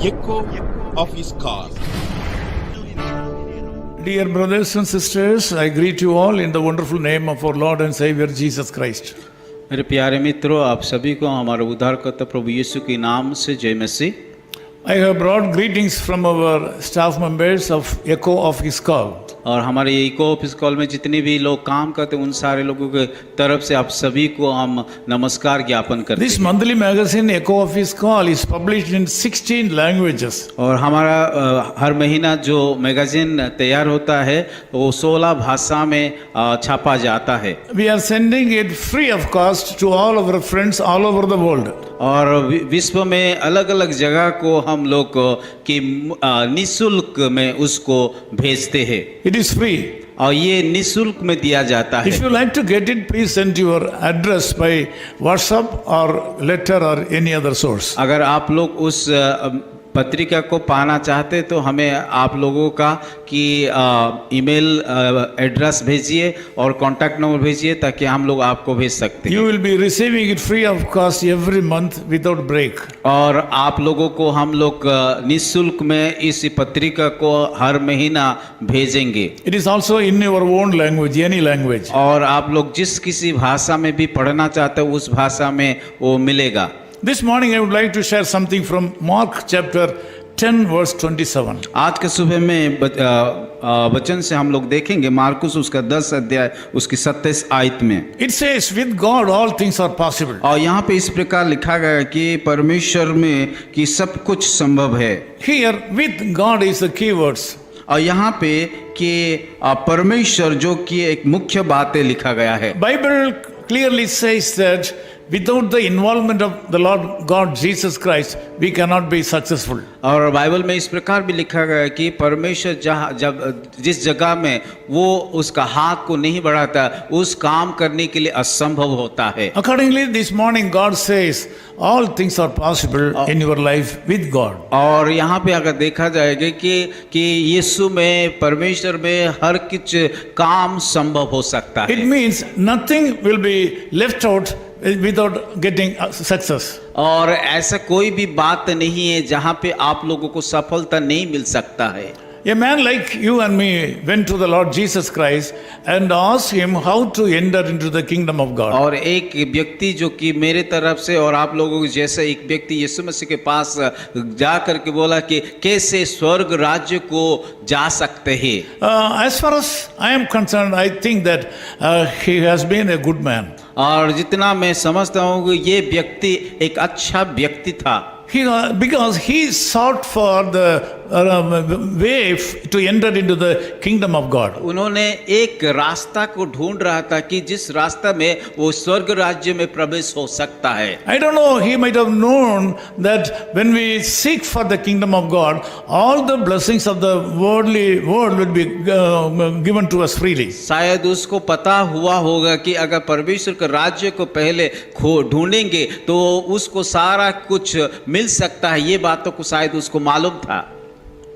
echo of his call. Dear brothers and sisters, I greet you all in the wonderful name of our Lord and Savior Jesus Christ. मेरे प्यारे मित्रों, आप सभी को हमारे उद्धारकर्ता प्रभु यीशु के नाम से जय मसीह। I have brought greetings from our staff members of Echo of His Call. और हमारे इको ऑफिस कॉल में जितने भी लोग काम करते हैं उन सारे लोगों के तरफ से आप सभी को हम नमस्कार ज्ञापन करते This हैं। monthly magazine Echo of His Call is published in 16 languages. और हमारा हर महीना जो मैगजीन तैयार होता है वो 16 भाषा में छापा जाता है। We are sending it free of cost to all our friends all over the world. और विश्व में अलग अलग जगह को हम लोग की निःशुल्क में उसको भेजते हैं। It is free. और ये निःशुल्क में दिया जाता है। If you like to get it, please send your address by WhatsApp or letter or any other source. अगर आप लोग उस पत्रिका को पाना चाहते तो हमें आप लोगों का कि ईमेल एड्रेस भेजिए और कांटेक्ट नंबर भेजिए ताकि हम लोग आपको भेज सकते हैं। You will be receiving it free of cost every month without break. और आप लोगों को हम लोग निःशुल्क में इस पत्रिका को हर महीना भेजेंगे। It is also in your own language, any language. और आप लोग जिस किसी भाषा में भी पढ़ना चाहते हो उस भाषा में वो मिलेगा। This morning I would like to share something from Mark chapter 10 verse 27. आज के सुबह में वचन से हम लोग देखेंगे मार्कुस उसका 10 अध्याय उसकी 27 आयत में। It says, with God all things are possible. और यहाँ पे इस प्रकार लिखा गया है कि परमेश्वर में कि सब कुछ संभव है। Here with God is the key words. और यहाँ पे कि परमेश्वर जो कि एक मुख्य बात है लिखा गया है। Bible clearly says that without the involvement of the Lord God Jesus Christ, we cannot be successful. और बाइबल में इस प्रकार भी लिखा गया है कि परमेश्वर जिस जगह में वो उसका हाथ को नहीं बढ़ाता उस काम करने के लिए असंभव होता है। Accordingly, this morning God says all things are possible in your life with God. और यहाँ पे अगर देखा जाएगा कि यीशु में परमेश्वर में हर कुछ काम संभव हो सकता है। It means nothing will be left out without getting success. और ऐसा कोई भी बात नहीं है जहाँ पे आप लोगों को सफलता नहीं मिल सकता है। A man like you and me went to the Lord Jesus Christ and asked him how to enter into the kingdom of God. और एक व्यक्ति जो कि मेरे तरफ से और आप लोगों के जैसे एक व्यक्ति यीशु मसीह के पास जा करके बोला कि कैसे स्वर्ग राज्य को जा सकते हैं। As far as I am concerned, I think that he has been a good man. और जितना मैं समझता हूँ कि ये व्यक्ति एक अच्छा व्यक्ति था। Because he sought for the way to enter into the kingdom of God. उन्होंने एक रास्ता को ढूंढ रहा था कि जिस रास्ता में वो स्वर्ग राज्य में प्रवेश हो सकता है। I don't know, he might have known that when we seek for the kingdom of God, all the blessings of the worldly world will be given to us freely. शायद उसको पता हुआ होगा कि अगर परमेश्वर के राज्य को पहले ढूंढेंगे तो उसको सारा कुछ मिल सकता है। ये बातों को शायद उसको मालूम था।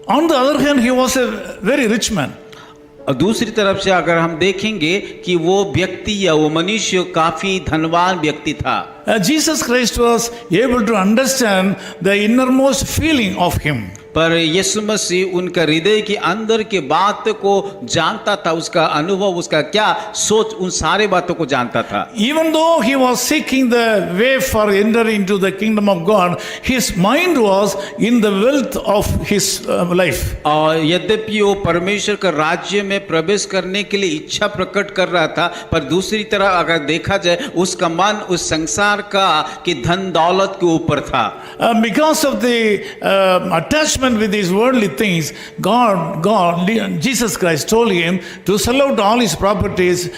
On the other hand, he was a very rich man. और दूसरी तरफ से अगर हम देखेंगे कि वो व्यक्ति या वो मनुष्य काफी धनवान व्यक्ति था। Jesus Christ was able to understand the innermost feeling of him. पर यीशु मसीह उनका हृदय के अंदर के बात को जानता था, उसका अनुभव, उसका क्या सोच, उन सारे बातों को जानता था। Even though he was seeking the way for entering into the kingdom of God, his mind was in the wealth of his life. और यद्यपि वो परमेश्वर का राज्य में प्रवेश करने के लिए इच्छा प्रकट कर रहा था, पर दूसरी तरफ अगर देखा जाए उसका मन उस संसार का कि धन दौलत के ऊपर था। Because of the attachment with these worldly things, Jesus Christ told him to sell out all his properties,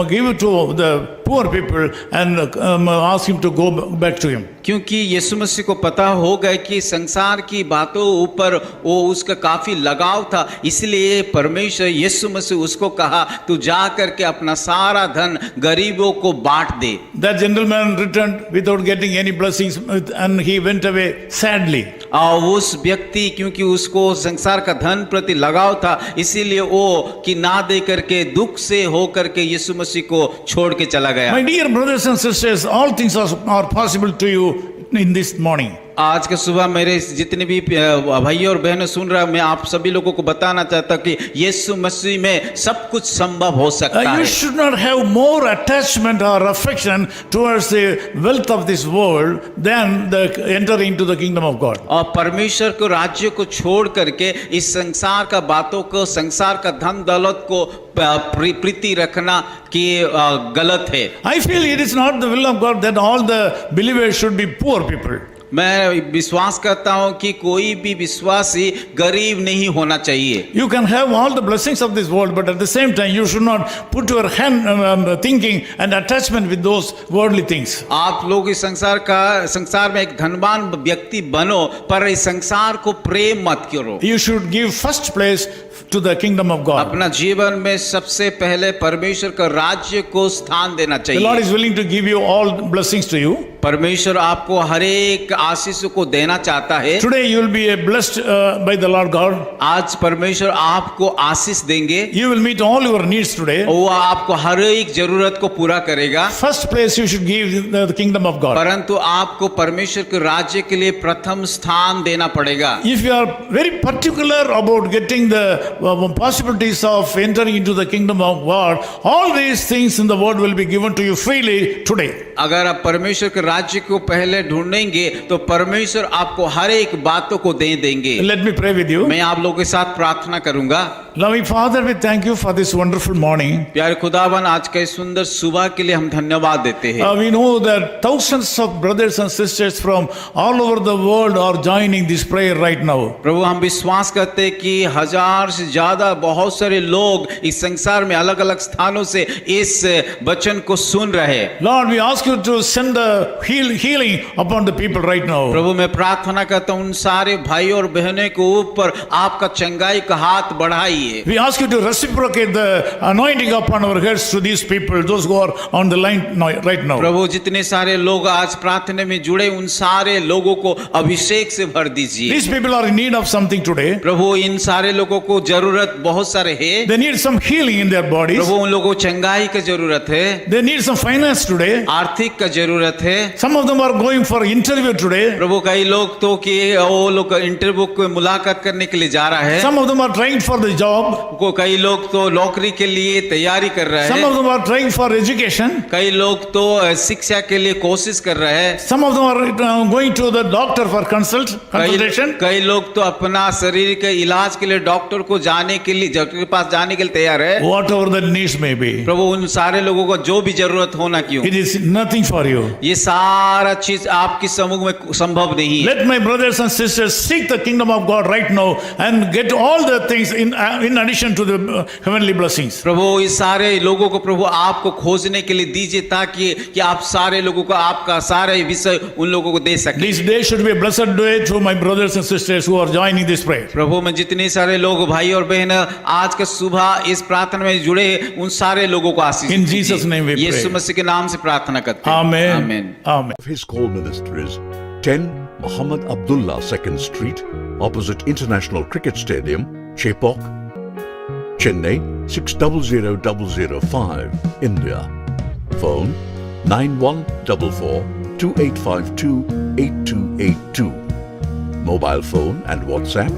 give it to the poor people and ask him to go back to him. क्योंकि यीशु मसीह को पता हो गया कि संसार की बातों ऊपर वो उसका काफी लगाव था, इसलिए परमेश्वर यीशु मसीह उसको कहा तू जा करके अपना सारा धन गरीबों को बांट दे। That gentleman returned without getting any blessings and he went away sadly. और उस व्यक्ति क्योंकि उसको संसार का धन प्रति लगाव था, इसीलिए वो कि ना दे करके दुख से हो करके यीशु मसीह को छोड़ के चला गया। My dear brothers and sisters, all things are possible to you in this morning. आज के सुबह मेरे जितने भी भाई और बहनें सुन रहे हैं, मैं आप सभी लोगों को बताना चाहता हूं कि यीशु मसीह में सब कुछ संभव हो सकता You है। should not have more attachment or affection towards the wealth of this world than the entering into the kingdom of God. और परमेश्वर को राज्य को छोड़ करके इस संसार का बातों को, संसार का धन दौलत को प्रीति रखना कि गलत है। I feel it is not the will of God that all the believers should be poor people. मैं विश्वास करता हूं कि कोई भी विश्वासी गरीब नहीं होना चाहिए। You can have all the blessings of this world, but at the same time, you should not put your hand thinking and attachment with those worldly things. आप लोग इस संसार में एक धनवान व्यक्ति बनो, पर इस संसार को प्रेम मत करो। You should give first place to the kingdom of God. अपना जीवन में सबसे पहले परमेश्वर का राज्य को स्थान देना The Lord चाहिए। is willing to give you all blessings to you. परमेश्वर आपको हर एक आशीष को देना चाहता है। Today you will be blessed by the Lord God. आज परमेश्वर आपको आशीष देंगे, You will meet all your needs today. वो आपको हर एक जरूरत को पूरा करेगा। First place you should give the kingdom of God. परंतु आपको परमेश्वर के राज्य के लिए प्रथम स्थान देना पड़ेगा। If you are very particular about getting the possibilities of entering into the kingdom of God, all these things in the world will be given to you freely today. अगर आप परमेश्वर के राज्य को पहले ढूंढेंगे तो परमेश्वर आपको हर एक बातों को दे देंगे। Let me pray with you. मैं आप लोगों के साथ प्रार्थना करूंगा। Loving Father, we thank you for this wonderful morning. प्यारे खुदावन, आज के सुंदर सुबह के लिए हम धन्यवाद देते हैं। We know that thousands of brothers and sisters from all over the world are joining this prayer right now. प्रभु, हम विश्वास करते हैं कि 1000 से ज्यादा बहुत सारे लोग इस संसार में अलग अलग स्थानों से इस वचन को सुन रहे हैं। Lord, we ask you to send the healing upon the people right now. प्रभु, मैं प्रार्थना करता हूँ उन सारे भाई और बहनों के ऊपर आपका चंगाई का हाथ बढ़ाइए। We ask you to reciprocate the anointing upon our heads to these people, those who are on the line right now. प्रभु, जितने सारे लोग आज प्रार्थना में जुड़े, उन सारे लोगों को अभिषेक से भर दीजिए। These people are in need of something today. प्रभु, इन सारे लोगों को जरूरत बहुत सारे है। They need some healing in their bodies. प्रभु, उन लोगों को चंगाई की जरूरत है, They need some finance today. आर्थिक का जरूरत है। Some of them are going for interview today. प्रभु, कई लोग तो कि वो लोग इंटरव्यू को मुलाकात करने के लिए जा रहा है। Some of them are trying for the job. को कई लोग तो नौकरी के लिए तैयारी कर रहे Some हैं। of them are trying for education. कई लोग तो शिक्षा के लिए कोशिश कर रहे हैं। Some of them are going to the doctor for consultation. कई लोग तो अपना शरीर के इलाज के लिए डॉक्टर को जाने के लिए, डॉक्टर के पास जाने के लिए तैयार है। Whatever the needs may be. प्रभु, उन सारे लोगों को जो भी जरूरत होना क्यों, It is nothing for you. ये सारा चीज आपकी समूह में संभव नहीं है। Let my brothers and sisters seek the kingdom of God right now and get all the things in addition to the heavenly blessings. प्रभु, इस सारे लोगों को प्रभु आपको खोजने के लिए दीजिए, ताकि कि आप सारे लोगों को आपका सारे विषय उन लोगों को दे सके। This day should be a blessed day to my brothers and sisters who are joining this prayer. प्रभु, मैं जितने सारे लोग भाई और बहन आज का सुबह इस प्रार्थना में जुड़े, उन सारे लोगों को आशीष In दीजिए। Jesus' name we pray. यीशु मसीह के नाम से प्रार्थना करते हैं। Amen. आमीन। Amen. His call ministry is 10 Muhammad Abdullah 2nd Street, opposite International Cricket Stadium, Chepauk, Chennai 600005, India. Phone 9144 2852 8282. Mobile phone and WhatsApp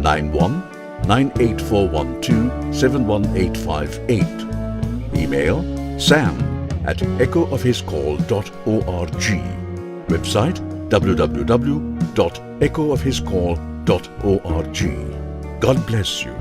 91 98412 71858. Email sam@echoofhiscall.org. Website www.echoofhiscall.org. God bless you.